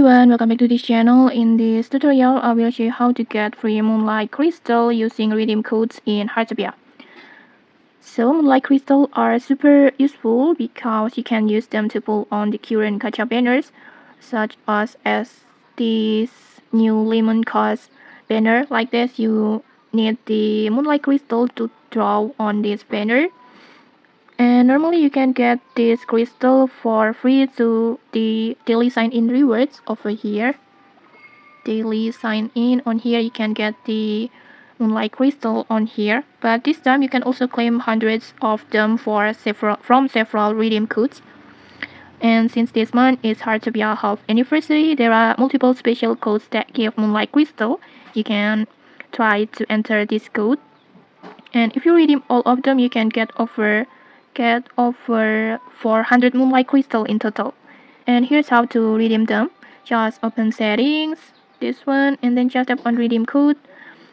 everyone, welcome back to this channel. In this tutorial, I will show you how to get free Moonlight Crystal using redeem codes in Heartopia. So Moonlight Crystal are super useful because you can use them to pull on the current gacha banners, such as this new lemon cost banner. Like this, you need the Moonlight Crystal to draw on this banner. And normally you can get this crystal for free to the daily sign in rewards over here. Daily sign in on here, you can get the Moonlight Crystal on here, but this time you can also claim hundreds of them from several redeem codes. And since this month is Heartopia half anniversary, there are multiple special codes that give Moonlight Crystal. You can try to enter this code, and if you redeem all of them, you can get over 400 Moonlight Crystal in total. And here's how to redeem them. Just open settings, this one, and then just tap on redeem code,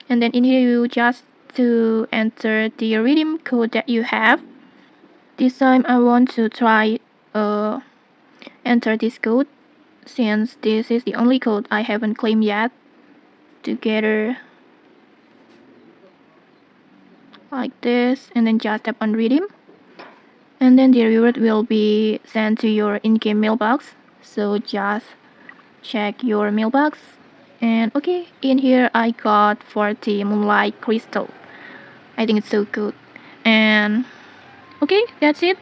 and then in here you just to enter the redeem code that you have. This time I want to try enter this code, since this is the only code I haven't claimed yet. Together like this, and then just tap on redeem, and then the reward will be sent to your in-game mailbox. So just check your mailbox. And okay, in here I got 40 Moonlight Crystal. I think it's so good. And okay, that's it.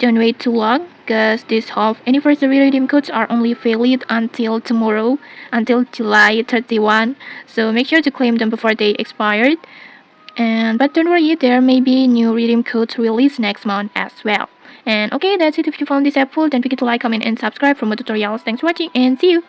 Don't wait too long, because these half anniversary redeem codes are only valid until tomorrow, until July 31. So make sure to claim them before they expired. But don't worry, there may be new redeem codes released next month as well. And okay, that's it. If you found this helpful, don't forget to like, comment, and subscribe for more tutorials. Thanks for watching, and see you!